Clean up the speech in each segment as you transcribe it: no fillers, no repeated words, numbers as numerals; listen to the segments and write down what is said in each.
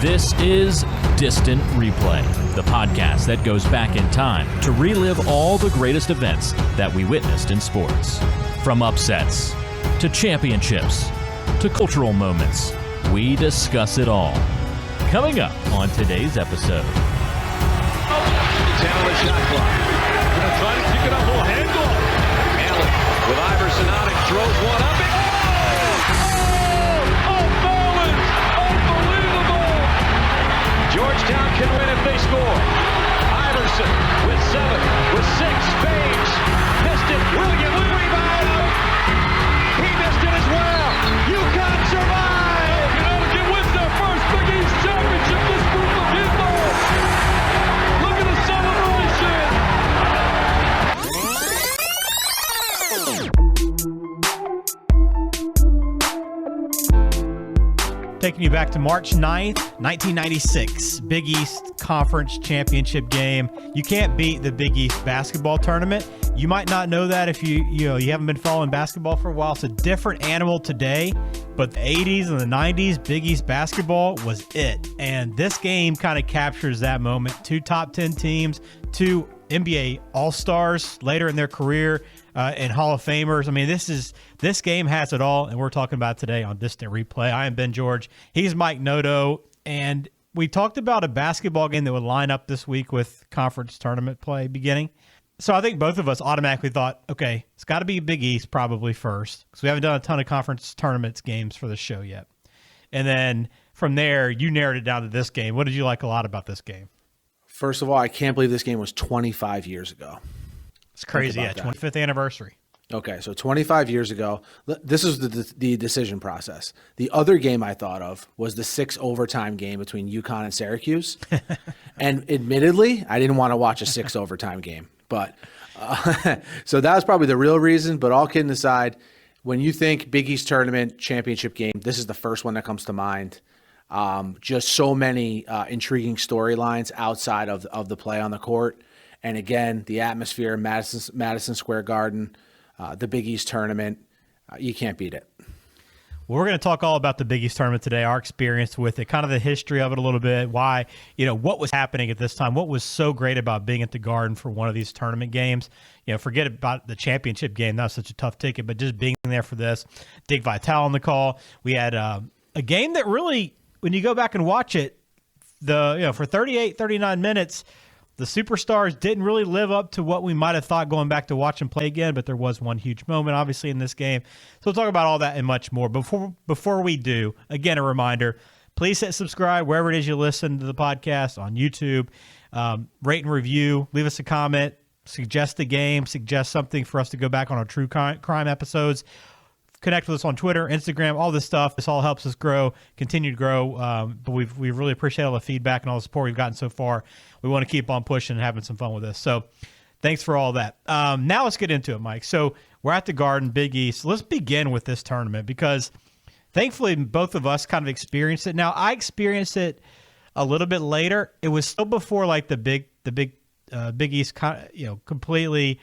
This is Distant Replay, the podcast that goes back in time to relive all the greatest events that we witnessed in sports. From upsets, to championships, to cultural moments, we discuss it all. Coming up on today's episode. 10 on the shot clock. Gonna try to kick it up, little handball. Allen with Iverson on it, throws one up. Georgetown can win if they score. Iverson with 7, with 6, Page missed it. William with rebound. He missed it as well. UConn survive. Connecticut wins their first Big East championship. This group of people. Look at the celebration. Taking you back to March 9th, 1996, Big East Conference Championship game. You can't beat the Big East basketball tournament. You might not know that if you haven't been following basketball for a while. It's a different animal today, but the 80s and the 90s, Big East basketball was it. And this game kind of captures that moment. 2 top 10 teams, 2 NBA All-Stars later in their career, and Hall of Famers. I mean, this game has it all, and we're talking about it today on Distant Replay. I am Ben George. He's Mike Noto, and we talked about a basketball game that would line up this week with conference tournament play beginning. So I think both of us automatically thought, okay, it's got to be Big East probably first, because we haven't done a ton of conference tournaments games for the show yet. And then from there, you narrowed it down to this game. What did you like a lot about this game? First of all, I can't believe this game was 25 years ago. It's crazy, yeah, 25th anniversary. Okay, so 25 years ago, this is the decision process. The other game I thought of was the 6 overtime game between UConn and Syracuse. And admittedly, I didn't want to watch a 6 overtime game. But so that was probably the real reason. But all kidding aside, when you think Big East Tournament championship game, this is the first one that comes to mind. Just so many intriguing storylines outside of the play on the court. And again, the atmosphere, Madison Square Garden, the Big East Tournament, you can't beat it. Well, we're going to talk all about the Big East Tournament today, our experience with it, kind of the history of it a little bit, why, what was happening at this time, what was so great about being at the Garden for one of these tournament games. Forget about the championship game, that was such a tough ticket, but just being there for this. Dickie V on the call. We had a game that really, when you go back and watch it, for 38, 39 minutes, the superstars didn't really live up to what we might have thought going back to watch them play again, but there was one huge moment, obviously, in this game. So we'll talk about all that and much more. Before we do, again, a reminder, please hit subscribe wherever it is you listen to the podcast, on YouTube. Rate and review. Leave us a comment. Suggest a game. Suggest something for us to go back on our true crime episodes. Connect with us on Twitter, Instagram, all this stuff. This all helps us grow, continue to grow. But we really appreciate all the feedback and all the support we've gotten so far. We want to keep on pushing and having some fun with this. So thanks for all that. Now let's get into it, Mike. So we're at the Garden, Big East. Let's begin with this tournament because thankfully both of us kind of experienced it. Now I experienced it a little bit later. It was still before like the Big East, completely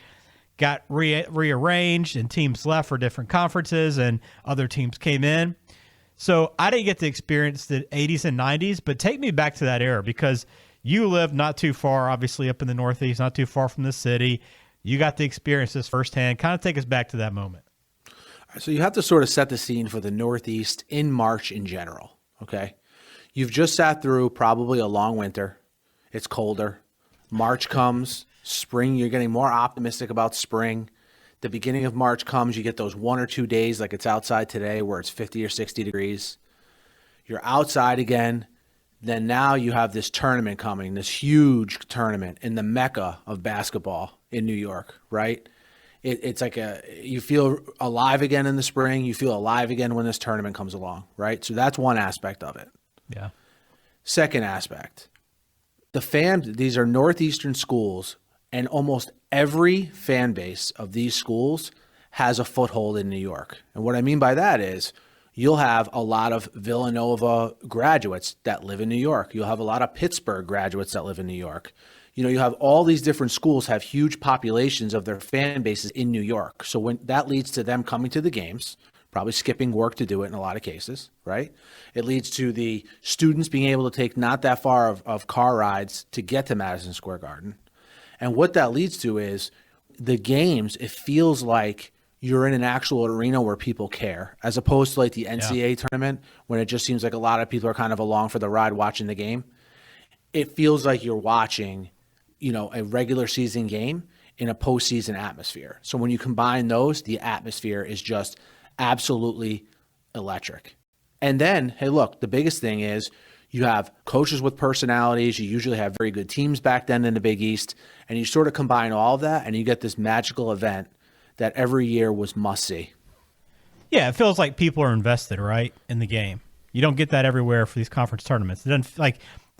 got rearranged and teams left for different conferences and other teams came in. So I didn't get to experience the 80s and 90s, but take me back to that era because you lived not too far, obviously up in the Northeast, not too far from the city. You got to experience this firsthand. Kind of take us back to that moment. All right, so you have to sort of set the scene for the Northeast in March in general, okay? You've just sat through probably a long winter. It's colder. March comes. Spring, you're getting more optimistic about spring. The beginning of March comes, you get those 1 or 2 days like it's outside today where it's 50 or 60 degrees. You're outside again. Then now you have this tournament coming, this huge tournament in the mecca of basketball in New York, right? It's like you feel alive again in the spring. You feel alive again when this tournament comes along, right? So that's one aspect of it. Yeah. Second aspect, these are Northeastern schools. And almost every fan base of these schools has a foothold in New York. And what I mean by that is you'll have a lot of Villanova graduates that live in New York. You'll have a lot of Pittsburgh graduates that live in New York. You have all these different schools have huge populations of their fan bases in New York. So when that leads to them coming to the games, probably skipping work to do it in a lot of cases, right? It leads to the students being able to take not that far of car rides to get to Madison Square Garden. And what that leads to is the games, it feels like you're in an actual arena where people care, as opposed to like the NCAA tournament when it just seems like a lot of people are kind of along for the ride watching the game. It feels like you're watching, a regular season game in a postseason atmosphere. So when you combine those, the atmosphere is just absolutely electric. And then, hey, look, the biggest thing is you have coaches with personalities. You usually have very good teams back then in the Big East. And you sort of combine all of that and you get this magical event that every year was must see. Yeah, it feels like people are invested, right, in the game. You don't get that everywhere for these conference tournaments. It doesn't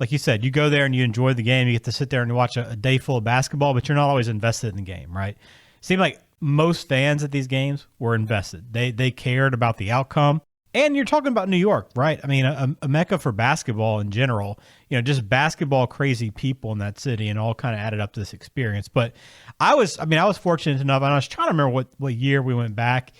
like you said, you go there and you enjoy the game. You get to sit there and watch a day full of basketball, but you're not always invested in the game, right? It seemed like most fans at these games were invested. They cared about the outcome. And you're talking about New York, right? I mean, a mecca for basketball in general, just basketball crazy people in that city, and all kind of added up to this experience. But I was fortunate enough, and I was trying to remember what year we went back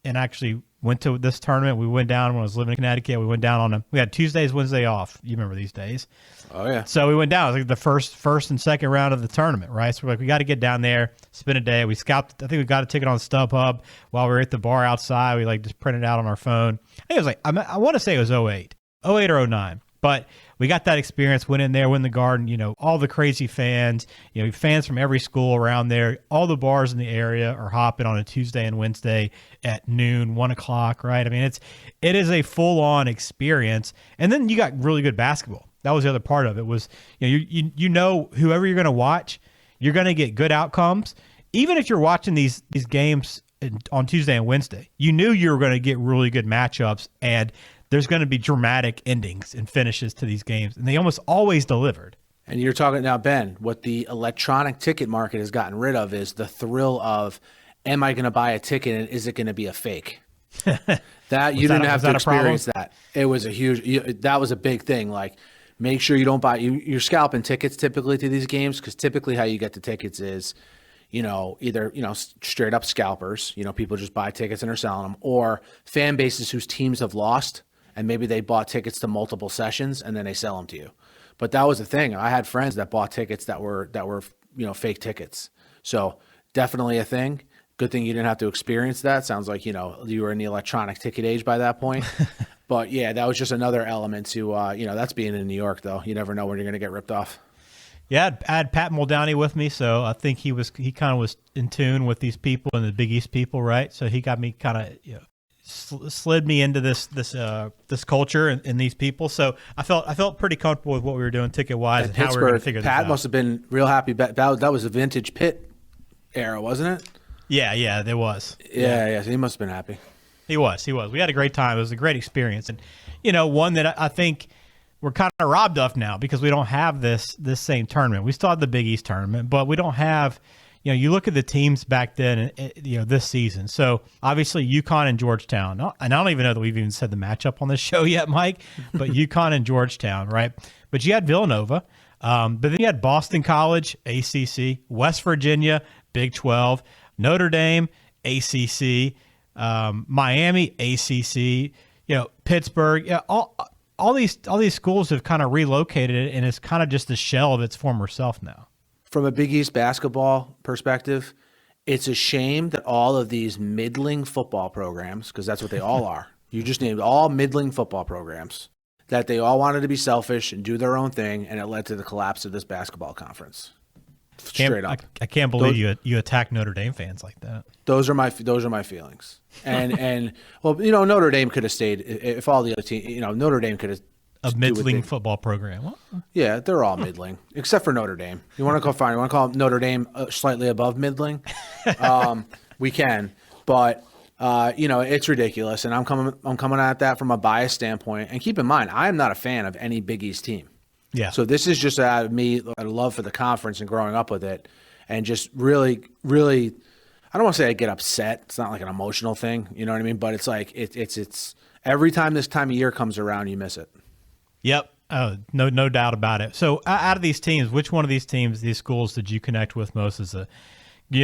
and actually went to this tournament. We went down when I was living in Connecticut. We went down we had Tuesdays, Wednesday off. You remember these days. Oh, yeah. So we went down. It was like the first and second round of the tournament, right? So we're like, we got to get down there, spend a day. We scalped. I think we got a ticket on StubHub while we were at the bar outside. We just printed it out on our phone. I think it was like, I want to say it was 08 or 09. But we got that experience, went in there, went in the Garden, all the crazy fans, fans from every school around there. All the bars in the area are hopping on a Tuesday and Wednesday at noon, 1 o'clock, right? I mean, it is a full-on experience. And then you got really good basketball. That was the other part of it was, whoever you're going to watch, you're going to get good outcomes. Even if you're watching these games on Tuesday and Wednesday, you knew you were going to get really good matchups, and there's going to be dramatic endings and finishes to these games, and they almost always delivered. And you're talking now, Ben, what the electronic ticket market has gotten rid of is the thrill of, am I going to buy a ticket and is it going to be a fake? That you didn't have to experience that. It was that was a big thing. Like, make sure you don't buy, you're scalping tickets typically to these games, because typically how you get the tickets is, either, straight up scalpers, people just buy tickets and are selling them, or fan bases whose teams have lost. And maybe they bought tickets to multiple sessions and then they sell them to you. But that was the thing. I had friends that bought tickets that were fake tickets. So definitely a thing. Good thing you didn't have to experience that. Sounds like, you were in the electronic ticket age by that point. But yeah, that was just another element to, that's being in New York though. You never know when you're going to get ripped off. Yeah, I had Pat Muldowney with me, so I think he kind of was in tune with these people and the Big East people, right? So he got me kind of, slid me into this culture and these people. So I felt pretty comfortable with what we were doing ticket wise and how we were going to figure this out. Pat must have been real happy. That was a vintage Pitt era, wasn't it? Yeah, there was. Yeah. So he must have been happy. He was. We had a great time. It was a great experience, and one that I think we're kind of robbed of now because we don't have this same tournament. We still have the Big East tournament, but we don't have. You look at the teams back then, this season. So obviously UCONN and Georgetown. And I don't even know that we've even said the matchup on this show yet, Mike, but UCONN and Georgetown, right? But you had Villanova, but then you had Boston College, ACC, West Virginia, Big 12, Notre Dame, ACC, Miami, ACC, Pittsburgh. Yeah, all these schools have kind of relocated, and it's kind of just a shell of its former self now. From a Big East basketball perspective, it's a shame that all of these middling football programs, because that's what they all are, you just named all middling football programs, that they all wanted to be selfish and do their own thing, and it led to the collapse of this basketball conference. Straight up. I can't believe you attack Notre Dame fans like that. Those are my feelings. And well, Notre Dame could have stayed if all the other teams, Notre Dame could have. A middling football program. What? Yeah, they're all middling, except for Notre Dame. You want to call Notre Dame slightly above middling? We can, but it's ridiculous, and I'm coming at that from a biased standpoint. And keep in mind, I am not a fan of any Big East team. Yeah. So this is just out of me, a love for the conference and growing up with it, and just really, really, I don't want to say I get upset. It's not like an emotional thing, you know what I mean? But it's like it's every time this time of year comes around, you miss it. Yep. No doubt about it. So out of these teams, which one of these schools did you connect with most as a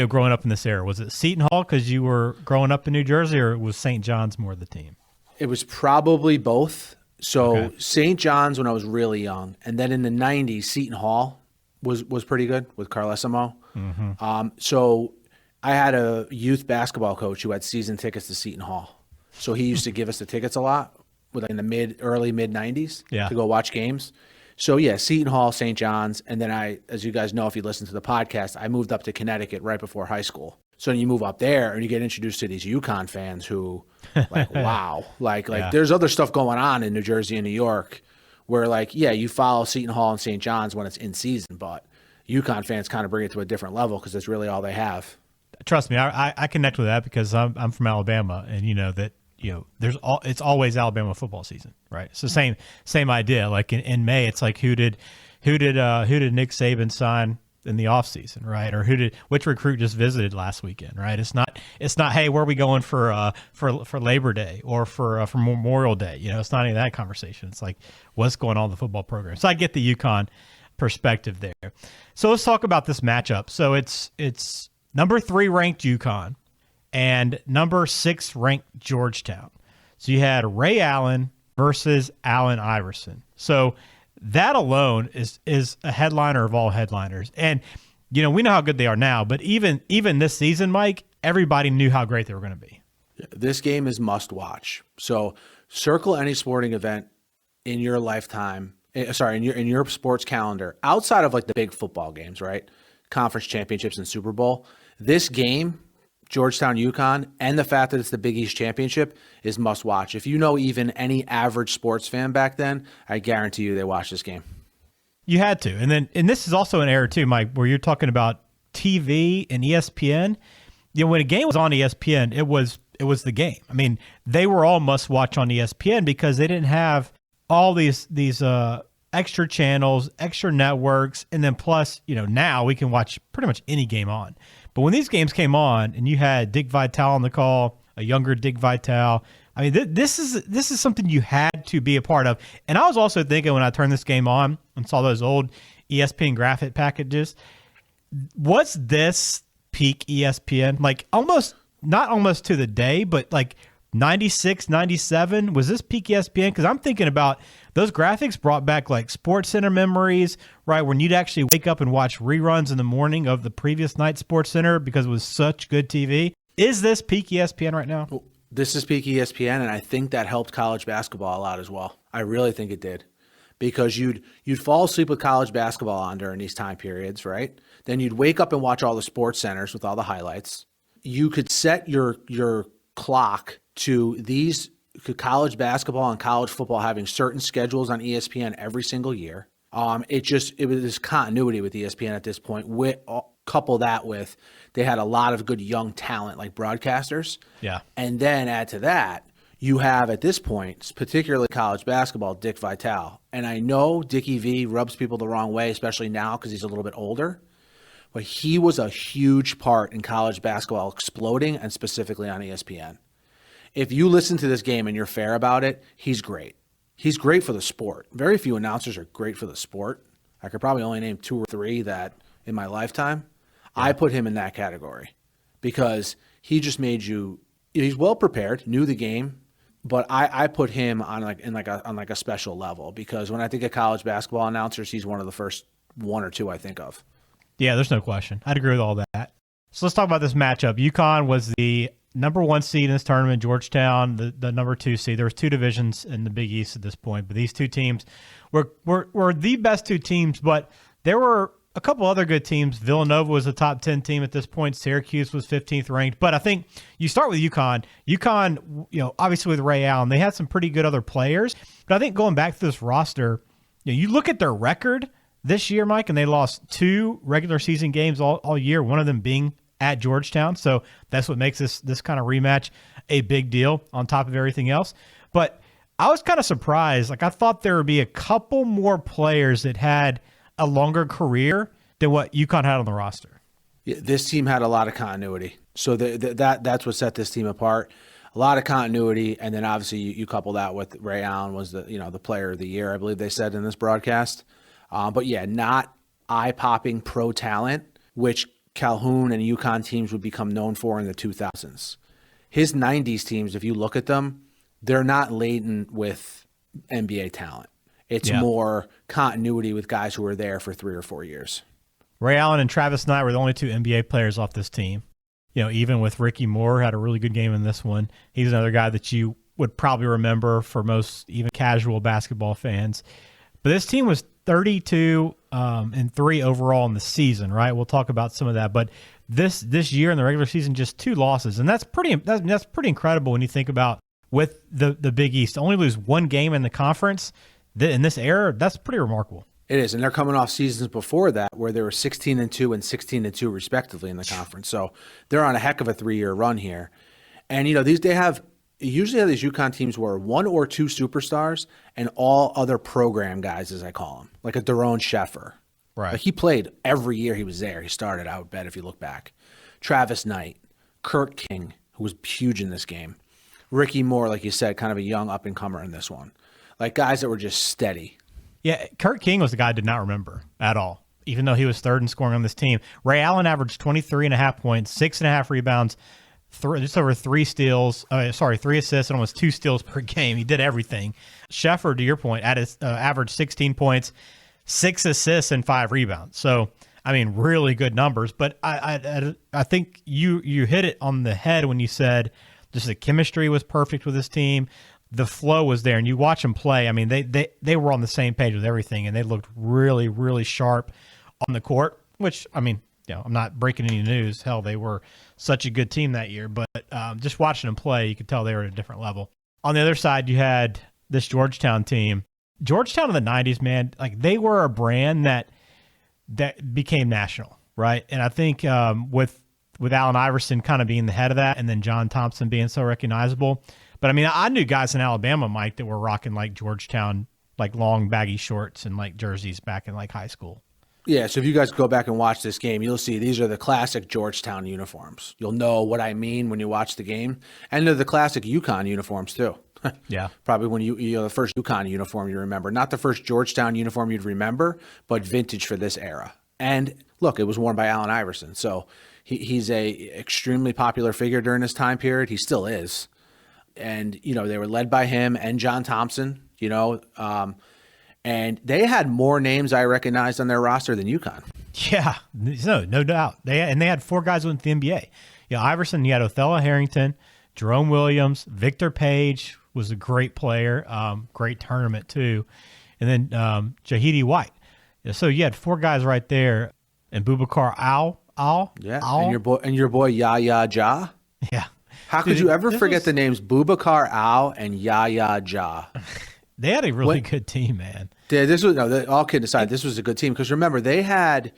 growing up in this era? Was it Seton Hall because you were growing up in New Jersey, or was St. John's more the team? It was probably both. So Okay. St. John's when I was really young, and then in the 90s, Seton Hall was pretty good with Carlesimo. So I had a youth basketball coach who had season tickets to Seton Hall. So he used to give us the tickets a lot in the early mid 90s Yeah. to go watch games. So yeah, Seton Hall, St. John's, and then as you guys know, if you listen to the podcast, I moved up to Connecticut right before high school. So then you move up there and you get introduced to these UConn fans who, like, wow, like Yeah. there's other stuff going on in New Jersey and New York, where like you follow Seton Hall and St. John's when it's in season, but UConn fans kind of bring it to a different level because that's really all they have. Trust me, I connect with that because I'm from Alabama, and it's always Alabama football season, right? It's the same idea. Like in May, it's like who did Nick Saban sign in the offseason, right? Or which recruit just visited last weekend, right? It's not hey, where are we going for Labor Day or for Memorial Day? It's not any of that conversation. It's like what's going on in the football program. So I get the UConn perspective there. So let's talk about this matchup. So it's number 3 ranked UConn and number 6 ranked Georgetown. So you had Ray Allen versus Allen Iverson. So that alone is a headliner of all headliners. And, we know how good they are now, but even this season, Mike, everybody knew how great they were going to be. This game is must watch. So circle any sporting event in your lifetime, in your sports calendar, outside of like the big football games, right? Conference championships and Super Bowl. This game, Georgetown, UConn, and the fact that it's the Big East Championship is must watch. If you know even any average sports fan back then, I guarantee you they watched this game. You had to. And this is also an era too, Mike, where you're talking about TV and ESPN. When a game was on ESPN, it was the game. I mean, they were all must watch on ESPN because they didn't have all these extra channels, extra networks, and then plus, now we can watch pretty much any game on. But when these games came on and you had Dick Vitale on the call, a younger Dick Vitale, I mean, this is something you had to be a part of. And I was also thinking when I turned this game on and saw those old ESPN graphic packages, was this peak ESPN? Like not almost to the day, but like 96, 97, was this peak ESPN? Because I'm thinking about those graphics brought back like Sports Center memories, right? When you'd actually wake up and watch reruns in the morning of the previous night's Sports Center because it was such good TV. Is this peak ESPN right now? This is peak ESPN, and I think that helped college basketball a lot as well. I really think it did. Because you'd fall asleep with college basketball on during these time periods, right? Then you'd wake up and watch all the Sports Centers with all the highlights. You could set your clock to these college basketball and college football having certain schedules on ESPN every single year. It was this continuity with ESPN at this point. Couple that with they had a lot of good young talent like broadcasters. Yeah. And then add to that, you have at this point, particularly college basketball, Dick Vitale. And I know Dickie V rubs people the wrong way, especially now because he's a little bit older. But he was a huge part in college basketball exploding, and specifically on ESPN. If you listen to this game and you're fair about it, he's great. He's great for the sport. Very few announcers are great for the sport. I could probably only name 2 or 3 that in my lifetime. Yeah. I put him in that category because he just made he's well prepared, knew the game, but I put him on a special level because when I think of college basketball announcers, he's one of the first 1 or 2 I think of. Yeah, there's no question. I'd agree with all that. So let's talk about this matchup. UConn was the number 1 seed in this tournament. Georgetown, the number 2 seed. There was 2 divisions in the Big East at this point, but these 2 teams were the best 2 teams. But there were a couple other good teams. Villanova was a top 10 team at this point. Syracuse was 15th ranked. But I think you start with UConn. UConn, obviously with Ray Allen, they had some pretty good other players. But I think going back to this roster, you look at their record this year, Mike, and they lost 2 regular season games all year, one of them being at Georgetown. So that's what makes this kind of rematch a big deal on top of everything else. But I was kind of surprised. Like I thought there would be a couple more players that had a longer career than what UConn had on the roster. Yeah, this team had a lot of continuity. So that's what set this team apart. A lot of continuity, and then obviously you couple that with Ray Allen was the player of the year, I believe they said in this broadcast. But yeah, not eye-popping pro talent, which Calhoun and UConn teams would become known for in the 2000s. His 90s teams, if you look at them, they're not laden with NBA talent. It's more continuity with guys who were there for 3 or 4 years. Ray Allen and Travis Knight were the only 2 NBA players off this team. Even with Ricky Moore, had a really good game in this one. He's another guy that you would probably remember for most even casual basketball fans. But this team was 32-3 overall in the season, right? We'll talk about some of that. But this year in the regular season, just 2 losses, and that's pretty incredible when you think about with the Big East. To only lose 1 game in the conference in this era, that's pretty remarkable. It is, and they're coming off seasons before that where they were 16-2 and 16-2 respectively in the conference. So they're on a heck of a 3-year run here. And usually these UConn teams were 1 or 2 superstars and all other program guys, as I call them, like a Daron Sheffer. Right. Like he played every year he was there. He started, I would bet, if you look back. Travis Knight, Kurt King, who was huge in this game. Ricky Moore, like you said, kind of a young up-and-comer in this one. Like guys that were just steady. Yeah, Kurt King was the guy I did not remember at all, even though he was 3rd in scoring on this team. Ray Allen averaged 23.5 points, 6.5 rebounds, just over 3 steals, 3 assists, and almost 2 steals per game. He did everything. Sheffer, to your point, averaged 16 points, 6 assists, and 5 rebounds. So, I mean, really good numbers. But I think you hit it on the head when you said just the chemistry was perfect with this team. The flow was there, and you watch them play. I mean, they were on the same page with everything, and they looked really, really sharp on the court, which, I mean, I'm not breaking any news. Hell, they were such a good team that year. But just watching them play, you could tell they were at a different level. On the other side, you had this Georgetown team. Georgetown in the 90s, man, like they were a brand that became national, right? And I think with Allen Iverson kind of being the head of that and then John Thompson being so recognizable. But, I mean, I knew guys in Alabama, Mike, that were rocking like Georgetown, like long baggy shorts and like jerseys back in like high school. Yeah, so if you guys go back and watch this game, you'll see these are the classic Georgetown uniforms. You'll know what I mean when you watch the game. And they're the classic UConn uniforms, too. Yeah. Probably when the first UConn uniform you remember. Not the first Georgetown uniform you'd remember, but vintage for this era. And, look, it was worn by Allen Iverson. So he's a extremely popular figure during this time period. He still is. And, they were led by him and John Thompson, and they had more names I recognized on their roster than UConn. Yeah, no doubt. They had 4 guys went to the NBA. Iverson, you had Othello Harrington, Jerome Williams, Victor Page was a great player, great tournament too, and then Jahidi White. So you had 4 guys right there, and Boubacar Al. Yeah, Al. and your boy Yaya Ja. Yeah. How could you ever forget the names Boubacar Al and Yaya Ja? They had a really good team, man. Yeah, all kidding aside, this was a good team because remember they had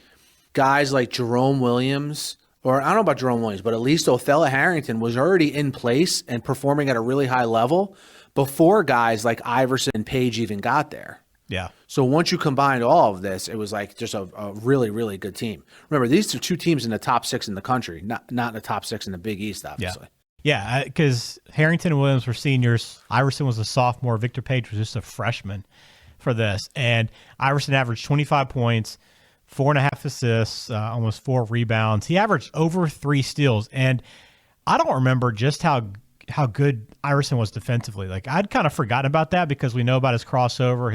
guys like Jerome Williams, or I don't know about Jerome Williams, but at least Othello Harrington was already in place and performing at a really high level before guys like Iverson and Page even got there. Yeah. So once you combined all of this, it was like just a really, really good team. Remember, these are 2 teams in the top 6 in the country, not in the top 6 in the Big East, obviously. Yeah, because Harrington and Williams were seniors. Iverson was a sophomore. Victor Page was just a freshman for this. And Iverson averaged 25 points, 4.5 assists, almost 4 rebounds. He averaged over 3 steals. And I don't remember just how good Iverson was defensively. Like, I'd kind of forgotten about that because we know about his crossover,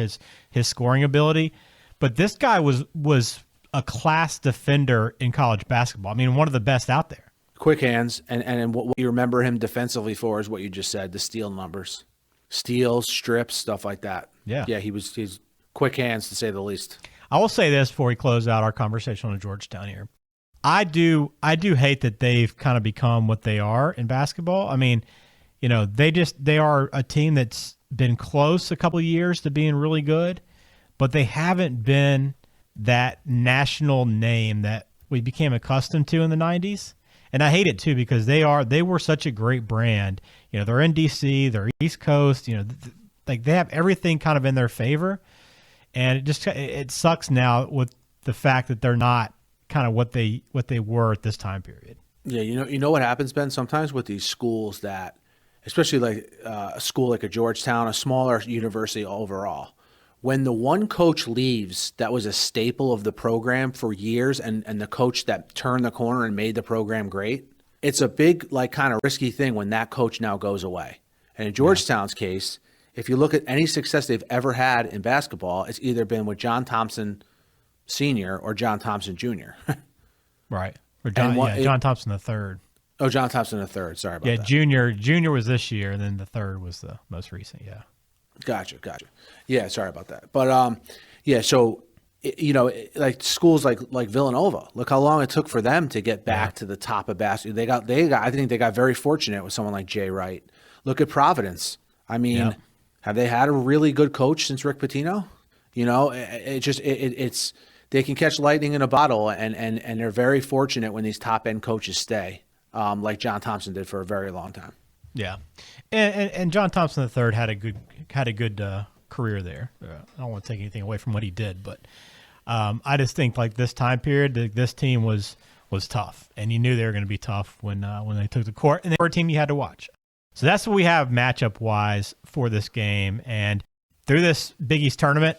his scoring ability. But this guy was a class defender in college basketball. I mean, one of the best out there. Quick hands, and what you remember him defensively for is what you just said, the steal numbers. Steals, strips, stuff like that. Yeah. Yeah, he's quick hands, to say the least. I will say this before we close out our conversation on Georgetown here. I do hate that they've kind of become what they are in basketball. I mean, they are a team that's been close a couple of years to being really good, but they haven't been that national name that we became accustomed to in the 90s. And I hate it too because they were such a great brand. They're in DC, they're East Coast. Like they have everything kind of in their favor, and it sucks now with the fact that they're not kind of what they were at this time period. Yeah, you know what happens, Ben? Sometimes with these schools that, especially like a school like a Georgetown, a smaller university overall, when the one coach leaves that was a staple of the program for years and the coach that turned the corner and made the program great, it's a big, like, kind of risky thing when that coach now goes away. And in Georgetown's case, if you look at any success they've ever had in basketball, it's either been with John Thompson Sr. or John Thompson Jr. Right. Or John Thompson III. Oh, John Thompson III. Sorry about that. Junior was this year, and then the third was the most recent. Yeah. Gotcha. Yeah, sorry about that. But so like schools like Villanova, look how long it took for them to get back to the top of basketball. I think they got very fortunate with someone like Jay Wright. Look at Providence. I mean, have they had a really good coach since Rick Pitino? It's they can catch lightning in a bottle, and they're very fortunate when these top end coaches stay, like John Thompson did for a very long time. Yeah, and John Thompson III had a good career there. I don't want to take anything away from what he did, but I just think like this time period, this team was tough, and you knew they were going to be tough when they took the court, and they were a team you had to watch. So that's what we have matchup wise for this game, and through this Big East tournament,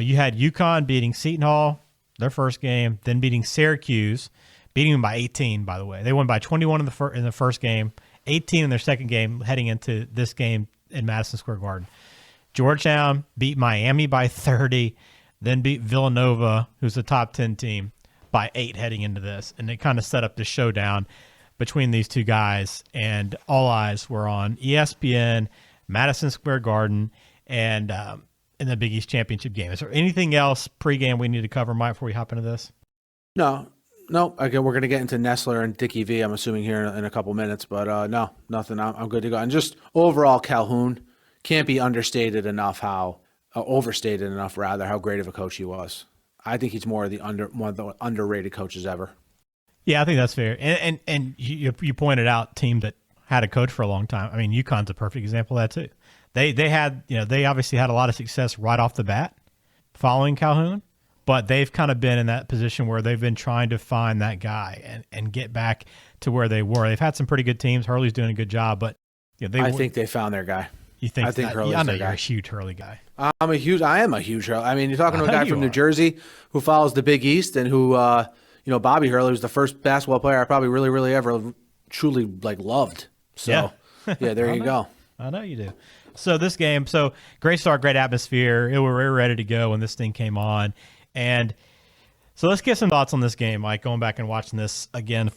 you had UConn beating Seton Hall their first game, then beating Syracuse, beating them by 18. By the way, they won by 21 in the first game. 18 in their second game heading into this game in Madison Square Garden. Georgetown beat Miami by 30, then beat Villanova, who's a top 10 team, by 8 heading into this. And it kind of set up the showdown between these two guys. And all eyes were on ESPN, Madison Square Garden, and in the Big East Championship game. Is there anything else pregame we need to cover, Mike, before we hop into this? No. Again, we're going to get into Nestler and Dickie V, I'm assuming, here in a couple minutes. But no, nothing. I'm good to go. And just overall, Calhoun can't be overstated enough how great of a coach he was. I think he's one of the underrated coaches ever. Yeah, I think that's fair. And you pointed out team that had a coach for a long time. I mean, UConn's a perfect example of that too. They obviously had a lot of success right off the bat following Calhoun. But they've kind of been in that position where they've been trying to find that guy and get back to where they were. They've had some pretty good teams. Hurley's doing a good job, but I think they found their guy. You think? I think Hurley's I know their you're guy. a huge Hurley guy. I am a huge Hurley. I mean, you're talking to a guy from New Jersey who follows the Big East and who, Bobby Hurley was the first basketball player I probably really, really ever truly loved. So, yeah there you go. I know you do. So this game, great start, great atmosphere. We were ready to go when this thing came on. And so let's get some thoughts on this game, Mike, going back and watching this again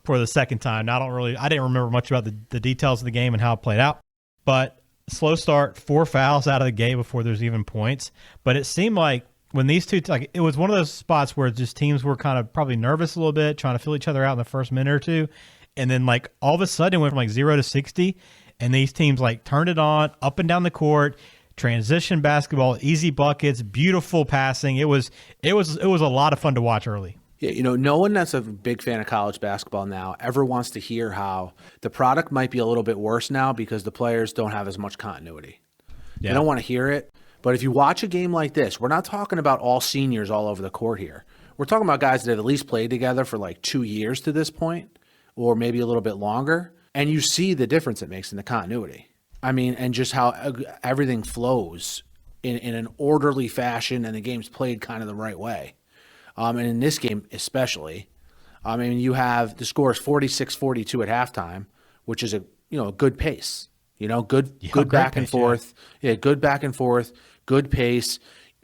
for the second time. Now, I didn't remember much about the details of the game and how it played out, but slow start, 4 fouls out of the gate before there's even points. But it seemed like when these two, it was one of those spots where just teams were kind of probably nervous a little bit, trying to feel each other out in the first minute or two. And then all of a sudden it went from 0 to 60, and these teams turned it on up and down the court. Transition basketball, easy buckets, beautiful passing. It was a lot of fun to watch early. Yeah, no one that's a big fan of college basketball now ever wants to hear how the product might be a little bit worse now because the players don't have as much continuity. Yeah. They don't want to hear it. But if you watch a game like this, we're not talking about all seniors all over the court here. We're talking about guys that have at least played together for 2 years to this point, or maybe a little bit longer. And you see the difference it makes in the continuity. I mean, and just how everything flows in an orderly fashion, and the game's played kind of the right way. And in this game especially, I mean, you have the score is 46-42 at halftime, which is a good pace. Good back and forth. Yeah, good back and forth, good pace.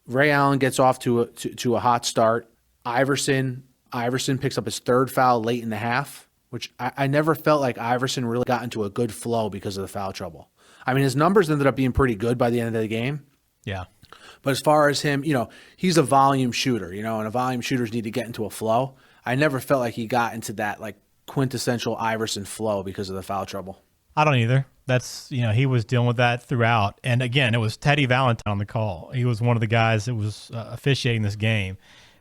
Ray Allen gets off to a hot start. Iverson picks up his third foul late in the half, which I never felt like Iverson really got into a good flow because of the foul trouble. I mean, his numbers ended up being pretty good by the end of the game. Yeah. But as far as him, he's a volume shooter, and a volume shooters need to get into a flow. I never felt like he got into that quintessential Iverson flow because of the foul trouble. I don't either. That's, he was dealing with that throughout. And again, it was Teddy Valentine on the call. He was one of the guys that was officiating this game.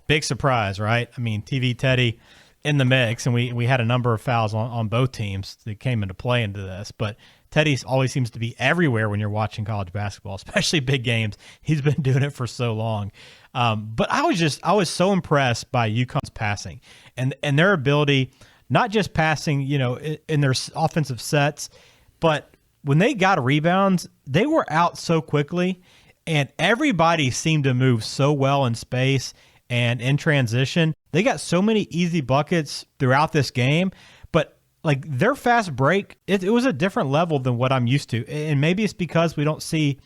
Big surprise, right? I mean, TV Teddy in the mix, and we had a number of fouls on both teams that came into play into this. But Teddy always seems to be everywhere when you're watching college basketball, especially big games. He's been doing it for so long. But I was so impressed by UConn's passing and their ability, not just passing, in their offensive sets, but when they got rebounds, they were out so quickly. and everybody seemed to move so well in space and in transition. They got so many easy buckets throughout this game, but like their fast break, it was a different level than what I'm used to. And maybe it's because we don't see,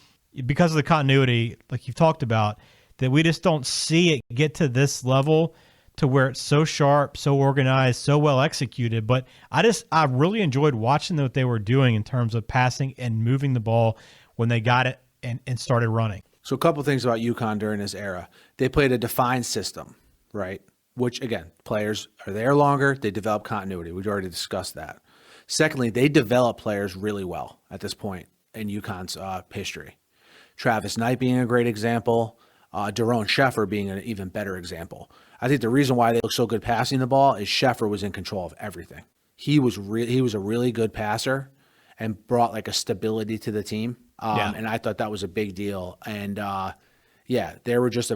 because of the continuity, like you've talked about, that we just don't see it get to this level to where it's so sharp, so organized, so well executed. But I really enjoyed watching what they were doing in terms of passing and moving the ball when they got it and started running. So a couple things about UConn during this era. They played a defined system, right? Which, again, players are there longer. They develop continuity. We've already discussed that. Secondly, they develop players really well at this point in UConn's history. Travis Knight being a great example. Daron Sheffer being an even better example. I think the reason why they look so good passing the ball is Sheffer was in control of everything. He was a really good passer and brought like a stability to the team. And I thought that was a big deal. And they were just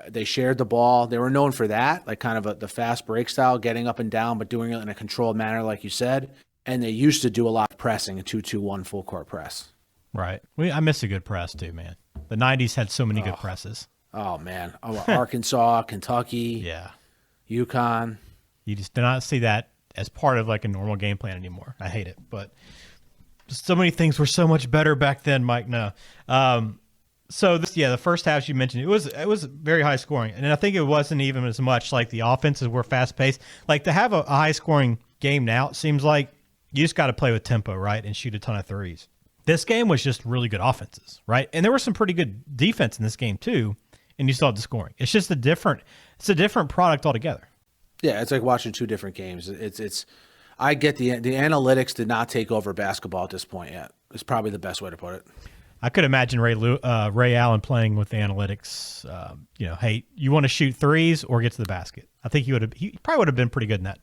they shared the ball. They were known for that, like kind of the fast break style, getting up and down, but doing it in a controlled manner, like you said. And they used to do a lot of pressing, a 2-2-1 full court press. Right. I miss a good press too, man. The 90s had so many good presses. Oh, man. Arkansas, Kentucky, UConn. You just do not see that as part of like a normal game plan anymore. I hate it. But so many things were so much better back then, Mike. No. The first half you mentioned, it was very high scoring. And I think it wasn't even as much like the offenses were fast paced. Like to have a high scoring game now, it seems like you just got to play with tempo, right? And shoot a ton of threes. This game was just really good offenses, right? And there was some pretty good defense in this game too. And you saw the scoring. It's just a different product altogether. Yeah, it's like watching two different games. It's I get the analytics did not take over basketball at this point yet. It's probably the best way to put it. I could imagine Ray Allen playing with the analytics. Hey, you want to shoot threes or get to the basket? I think he probably would have been pretty good in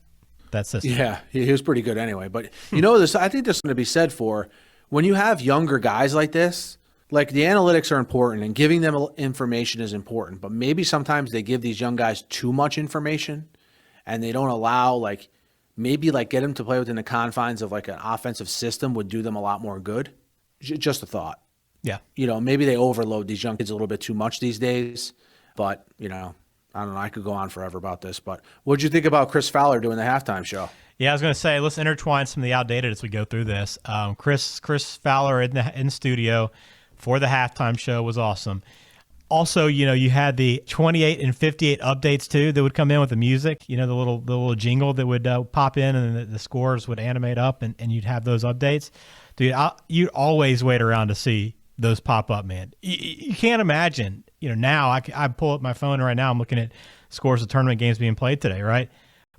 that system. Yeah, he was pretty good anyway. But I think there's something to be said for when you have younger guys like this. Like the analytics are important and giving them information is important, but maybe sometimes they give these young guys too much information and they don't allow get them to play within the confines of like an offensive system would do them a lot more good. Just a thought. Yeah. Maybe they overload these young kids a little bit too much these days, but I don't know. I could go on forever about this, but what'd you think about Chris Fowler doing the halftime show? Yeah, I was going to say, let's intertwine some of the outdated as we go through this. Chris Fowler in studio for the halftime show was awesome. Also, you had the 28 and 58 updates too that would come in with the music. The little jingle that would pop in and the scores would animate up, and you'd have those updates. Dude, you'd always wait around to see those pop up, man. You can't imagine. Now I pull up my phone right now. I'm looking at scores of tournament games being played today, right?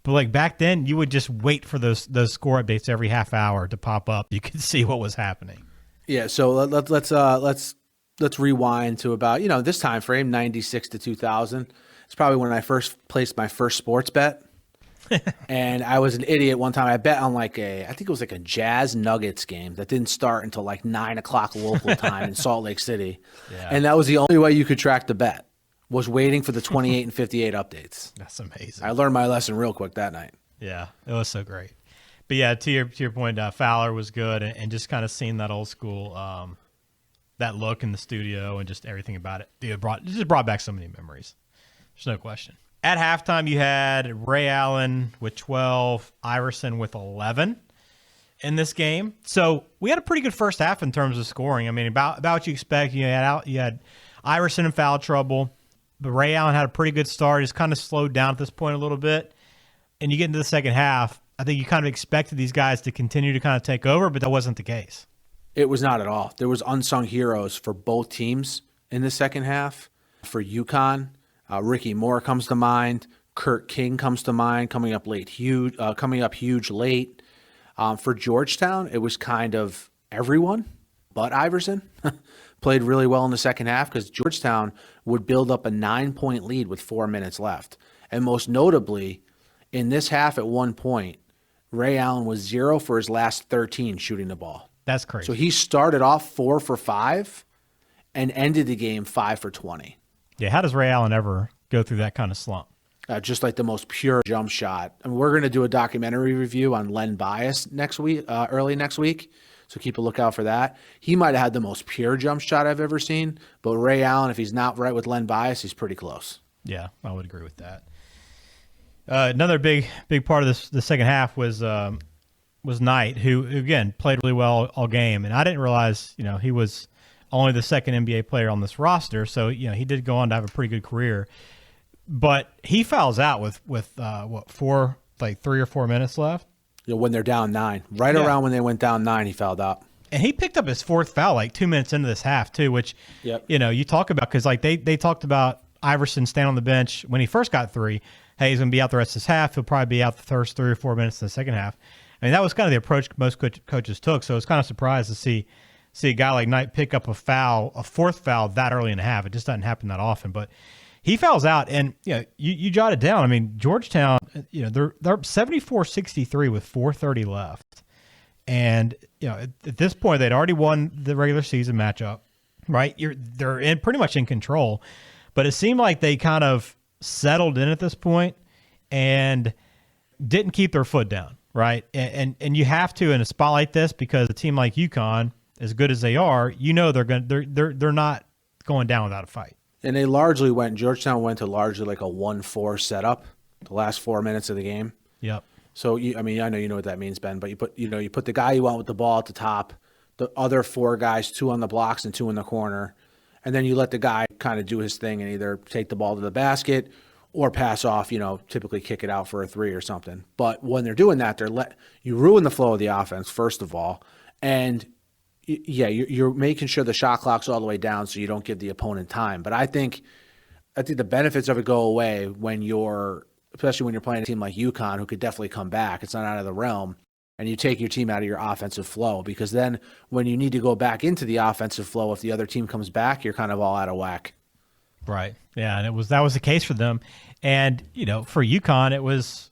But like back then, you would just wait for those score updates every half hour to pop up. You could see what was happening. Yeah, so let's rewind to about this time frame, 96 to 2000. It's probably when I first placed my first sports bet, and I was an idiot one time. I bet on I think it was like a Jazz Nuggets game that didn't start until like 9:00 local time in Salt Lake City, and that was the only way you could track the bet was waiting for the 28 and 58 updates. That's amazing. I learned my lesson real quick that night. Yeah, it was so great. But yeah, to your point, Fowler was good, and just kind of seeing that old school, that look in the studio and just everything about it. Dude, it just brought back so many memories. There's no question. At halftime, you had Ray Allen with 12, Iverson with 11 in this game. So we had a pretty good first half in terms of scoring. I mean, about what you expect. You had Iverson in foul trouble, but Ray Allen had a pretty good start. He's kind of slowed down at this point a little bit. And you get into the second half, I think you kind of expected these guys to continue to kind of take over, but that wasn't the case. It was not at all. There was unsung heroes for both teams in the second half. For UConn, Ricky Moore comes to mind. Kurt King comes to mind, coming up huge late. For Georgetown, it was kind of everyone but Iverson played really well in the second half because Georgetown would build up a 9-point lead with 4 minutes left. And most notably, in this half at one point, Ray Allen was 0 for his last 13 shooting the ball. That's crazy. So he started off 4 for 5 and ended the game 5 for 20. Yeah, how does Ray Allen ever go through that kind of slump? Just like the most pure jump shot. And we're going to do a documentary review on Len Bias next week, early next week. So keep a lookout for that. He might have had the most pure jump shot I've ever seen, but Ray Allen, if he's not right with Len Bias, he's pretty close. Yeah, I would agree with that. Another big part of the second half was Knight, who again played really well all game, and I didn't realize he was only the second NBA player on this roster, so he did go on to have a pretty good career, but he fouls out with 3 or 4 minutes left. When they're down 9, around when they went down 9, he fouled out. And he picked up his 4th foul like 2 minutes into this half too, which you talk about, because like they talked about Iverson standing on the bench when he first got 3. Hey, he's going to be out the rest of this half. He'll probably be out the first 3 or 4 minutes in the second half. I mean, that was kind of the approach most coaches took. So I was kind of surprised to see a guy like Knight pick up a 4th foul that early in the half. It just doesn't happen that often, but he fouls out, and you jotted down. I mean, Georgetown, they're up 74-63 with 4:30 left, and at this point they'd already won the regular season matchup, right? They're pretty much in control, but it seemed like they kind of settled in at this point and didn't keep their foot down, right? And you have to in a spot like this, because a team like UConn, as good as they are, they're not going down without a fight. And Georgetown went to largely like a 1-4 setup the last 4 minutes of the game. Yep. So, I know you know what that means, Ben, but you put the guy you want with the ball at the top, the other 4 guys, 2 on the blocks and 2 in the corner, and then you let the guy kind of do his thing and either take the ball to the basket or pass off, typically kick it out for a 3 or something. But when they're doing that, you ruin the flow of the offense, first of all, and you're making sure the shot clock's all the way down so you don't give the opponent time. But I think the benefits of it go away especially when you're playing a team like UConn, who could definitely come back. It's not out of the realm. And you take your team out of your offensive flow, because then when you need to go back into the offensive flow, if the other team comes back, you're kind of all out of whack. Right. Yeah, and that was the case for them. And, for UConn, it was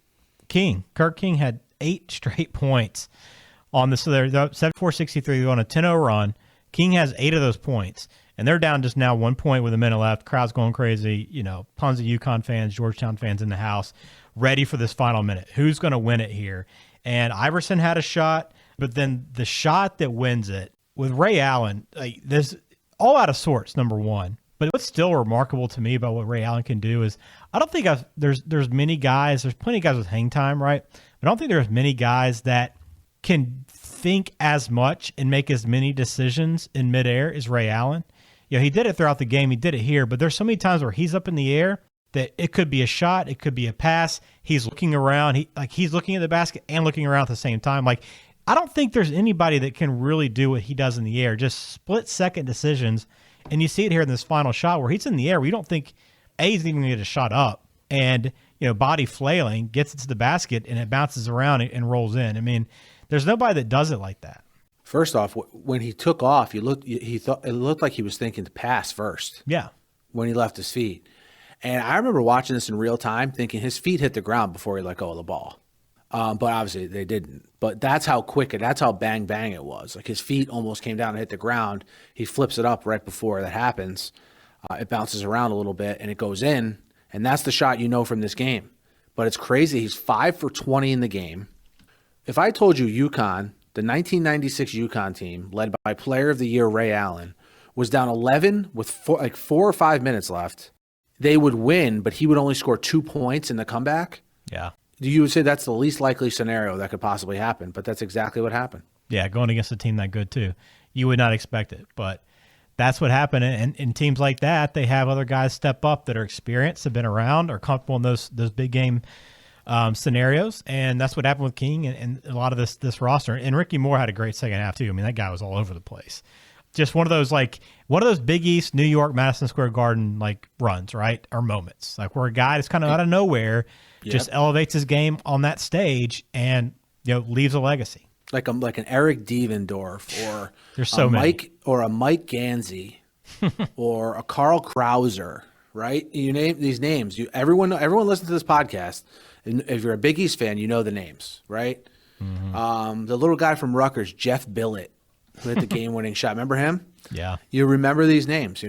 King. Kirk King had 8 straight points on this. So they're 74-63. They're on a 10-0 run. King has 8 of those points, and they're down just now 1 point with a minute left. Crowd's going crazy. Tons of UConn fans, Georgetown fans in the house, ready for this final minute. Who's going to win it here? And Iverson had a shot, but then the shot that wins it with Ray Allen, this all out of sorts, number one. But what's still remarkable to me about what Ray Allen can do is I don't think there's many guys. There's plenty of guys with hang time, right? But I don't think there's many guys that can think as much and make as many decisions in midair as Ray Allen. He did it throughout the game. He did it here, but there's so many times where he's up in the air that it could be a shot, it could be a pass. He's looking around. He's looking at the basket and looking around at the same time. I don't think there's anybody that can really do what he does in the air, just split-second decisions. And you see it here in this final shot where he's in the air. We don't think he's even going to get a shot up. And, body flailing, gets it to the basket, and it bounces around and rolls in. I mean, there's nobody that does it like that. First off, when he took off, it looked like he was thinking to pass first. Yeah. When he left his feet. And I remember watching this in real time thinking his feet hit the ground before he let go of the ball. But obviously they didn't. But that's how quick and that's how bang it was. His feet almost came down and hit the ground. He flips it up right before that happens. It bounces around a little bit and it goes in. And that's the shot from this game. But it's crazy. He's 5 for 20 in the game. If I told you UConn, the 1996 UConn team, led by Player of the Year Ray Allen, was down 11 with 4 or 5 minutes left, they would win, but he would only score 2 points in the comeback. Yeah. You would say that's the least likely scenario that could possibly happen, but that's exactly what happened. Yeah, going against a team that good too. You would not expect it, but that's what happened. And in teams like that, they have other guys step up that are experienced, have been around, are comfortable in those big game scenarios, and that's what happened with King and a lot of this roster. And Ricky Moore had a great second half too. I mean, that guy was all over the place. Just one of those Big East, New York, Madison Square Garden runs, right? Or moments, where a guy is kind of out of nowhere, just elevates his game on that stage and leaves a legacy. Like an Eric Devendorf or there's so many. A Mike Gansey or a Carl Krauser, right? You name these names. Everyone listens to this podcast, and if you're a Big East fan, you know the names, right? Mm-hmm. The little guy from Rutgers, Jeff Billett, who hit the game-winning shot. Remember him? Yeah. You remember these names,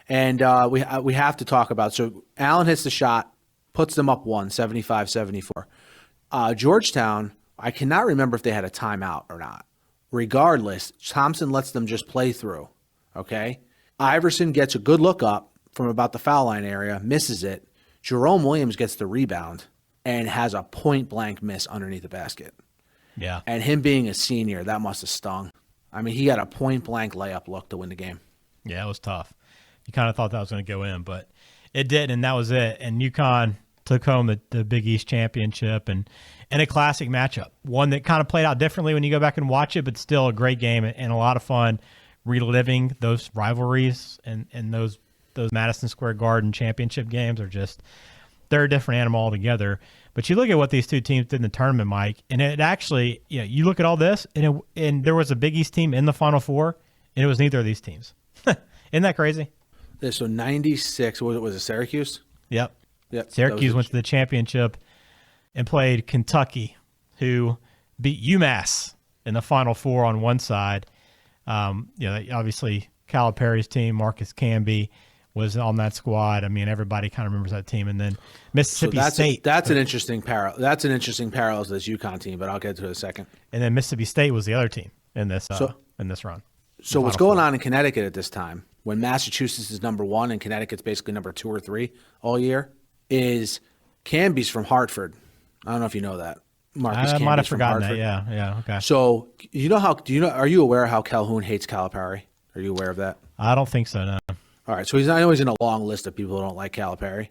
And we have to talk about. So Allen hits the shot, puts them up 75-74. Georgetown, I cannot remember if they had a timeout or not. Regardless, Thompson lets them just play through, okay? Iverson gets a good look up from about the foul line area, misses it. Jerome Williams gets the rebound and has a point-blank miss underneath the basket. Yeah. And him being a senior, that must have stung. I mean, he got a point-blank layup look to win the game. Yeah, it was tough. You kind of thought that was going to go in, but it didn't, and that was it. And UConn took home the Big East championship and a classic matchup, one that kind of played out differently when you go back and watch it, but still a great game and a lot of fun reliving those rivalries and those Madison Square Garden championship games are just – they're a different animal altogether. But you look at what these two teams did in the tournament, Mike, and it actually – you look at all this, and there was a Big East team in the Final Four, and it was neither of these teams. Isn't that crazy? Yeah, so 96 – was it Syracuse? Yep. Yep. Syracuse went to the championship and played Kentucky, who beat UMass in the Final Four on one side. Obviously Calipari's team, Marcus Camby, was on that squad. I mean, everybody kind of remembers that team. And then Mississippi State. That's an interesting parallel. That's an interesting parallel to this UConn team, but I'll get to it in a second. And then Mississippi State was the other team in this run. So what's going on in Connecticut at this time, when Massachusetts is number 1 and Connecticut's basically number 2 or 3 all year, is Camby's from Hartford. I don't know if you know that. Marcus I might have from forgotten Hartford. that. Yeah, okay. So are you aware how Calhoun hates Calipari? Are you aware of that? I don't think so, no. All right, so I know he's in a long list of people who don't like Calipari.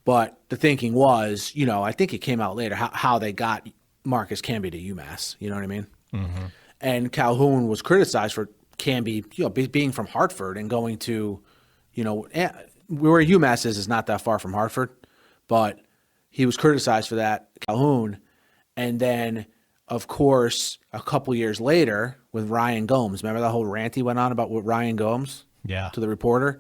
But the thinking was, I think it came out later, how they got Marcus Camby to UMass. You know what I mean? Mm-hmm. And Calhoun was criticized for Camby, being from Hartford and going to, where UMass is not that far from Hartford. But he was criticized for that, Calhoun. And then, of course, a couple years later with Ryan Gomes. Remember that whole rant he went on about with Ryan Gomes? Yeah. To the reporter?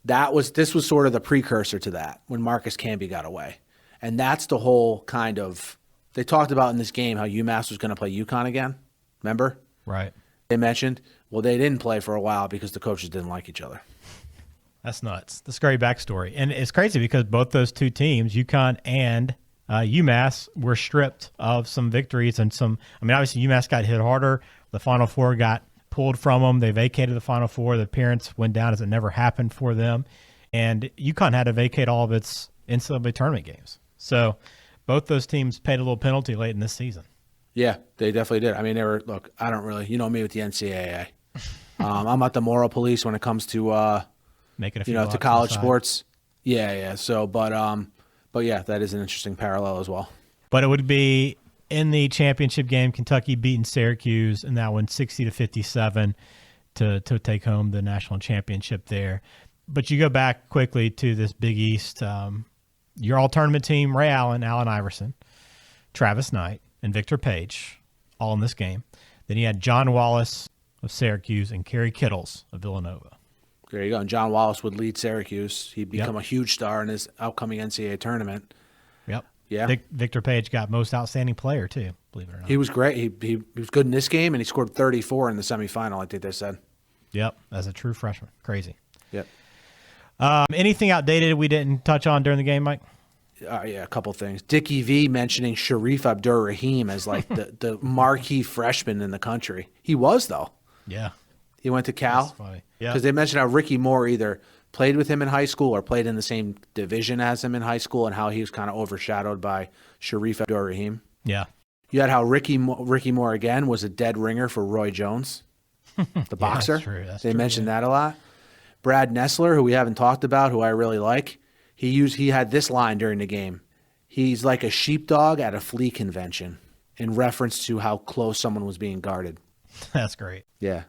This was sort of the precursor to that when Marcus Camby got away. And that's the whole kind of – they talked about in this game how UMass was going to play UConn again. Remember? Right. They mentioned. Well, they didn't play for a while because the coaches didn't like each other. That's nuts. The scary backstory. And it's crazy because both those two teams, UConn and UMass, were stripped of some victories and some – I mean, obviously UMass got hit harder. The Final Four got pulled from them. They vacated the Final Four. The appearance went down as it never happened for them. And UConn had to vacate all of its NCAA tournament games. So both those teams paid a little penalty late in this season. Yeah, they definitely did. I mean, look, I don't really – you know me with the NCAA. I'm not the moral police when it comes to making a few to college sports. Yeah. So, but yeah, that is an interesting parallel as well. But it would be in the championship game, Kentucky beating Syracuse, and that one 60-57 to take home the national championship there. But you go back quickly to this Big East. Your all-tournament team: Ray Allen, Allen Iverson, Travis Knight, and Victor Page, all in this game. Then you had John Wallace of Syracuse and Kerry Kittles of Villanova. There you go. And John Wallace would lead Syracuse. He'd become a huge star in his upcoming NCAA tournament. Yep. Yeah. Victor Page got most outstanding player, too, believe it or not. He was great. He was good in this game, and he scored 34 in the semifinal, I think they said. Yep, as a true freshman. Crazy. Yep. Anything outdated we didn't touch on during the game, Mike? Yeah, a couple things. Dickie V mentioning Sharif Abdur-Rahim as like the marquee freshman in the country. He was, though. Yeah. He went to Cal. That's funny. Yeah. Because they mentioned how Ricky Moore either played with him in high school or played in the same division as him in high school, and how he was kind of overshadowed by Sharif Abdur-Rahim. Yeah. You had how Ricky Moore, again, was a dead ringer for Roy Jones, the boxer. That's true. They mentioned that a lot. Brad Nessler, who we haven't talked about, who I really like, he had this line during the game. He's like a sheepdog at a flea convention, in reference to how close someone was being guarded. That's great. Yeah.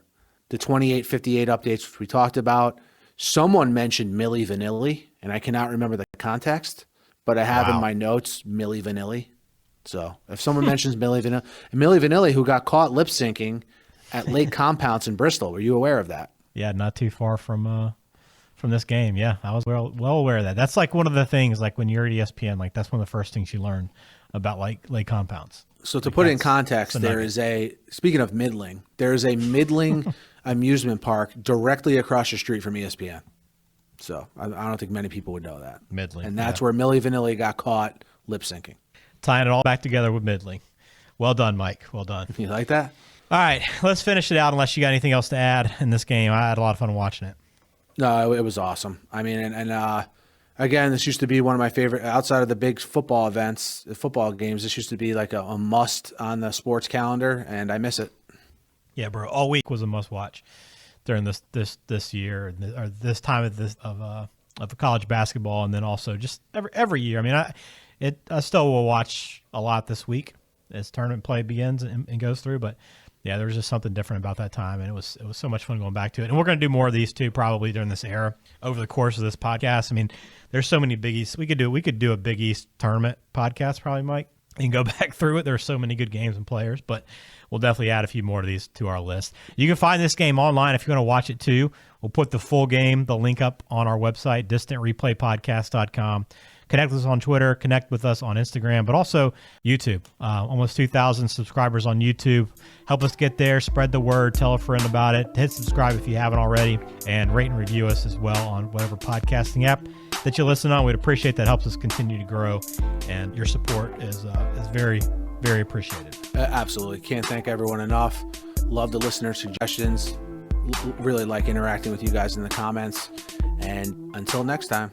The 28-58 updates, which we talked about. Someone mentioned Milli Vanilli, and I cannot remember the context, but I have in my notes Milli Vanilli. So if someone mentions Milli Vanilli, who got caught lip syncing at Lake Compounce in Bristol, were you aware of that? Yeah, not too far from this game. Yeah, I was well aware of that. That's like one of the things, like when you're at ESPN, like that's one of the first things you learn about like Lake Compounce. So to put it in context, speaking of middling, there is a middling amusement park directly across the street from ESPN. So I don't think many people would know that. Middling. And that's where Milli Vanilli got caught lip syncing. Tying it all back together with middling. Well done, Mike. Well done. You like that? All right, let's finish it out unless you got anything else to add in this game. I had a lot of fun watching it. No, it was awesome. I mean, and again, this used to be one of my favorite, outside of the big football events, the football games, this used to be like a must on the sports calendar, and I miss it. Yeah, bro. All week was a must watch during this year, or this time of college basketball, and then also just every year. I mean, I still will watch a lot this week as tournament play begins and goes through, but yeah, there was just something different about that time, and it was so much fun going back to it. And we're going to do more of these too, probably during this era over the course of this podcast. I mean, there's so many Big East. We could do a Big East tournament podcast, probably, Mike, and go back through it. There's so many good games and players, but we'll definitely add a few more of these to our list. You can find this game online if you want to watch it too. We'll put the full game, the link up on our website, distantreplaypodcast.com. Connect with us on Twitter, connect with us on Instagram, but also YouTube. Almost 2,000 subscribers on YouTube. Help us get there, spread the word, tell a friend about it. Hit subscribe if you haven't already, and rate and review us as well on whatever podcasting app that you listen on. We'd appreciate that. Helps us continue to grow, and your support is very, very appreciated. Absolutely. Can't thank everyone enough. Love the listener suggestions. Really like interacting with you guys in the comments. And until next time.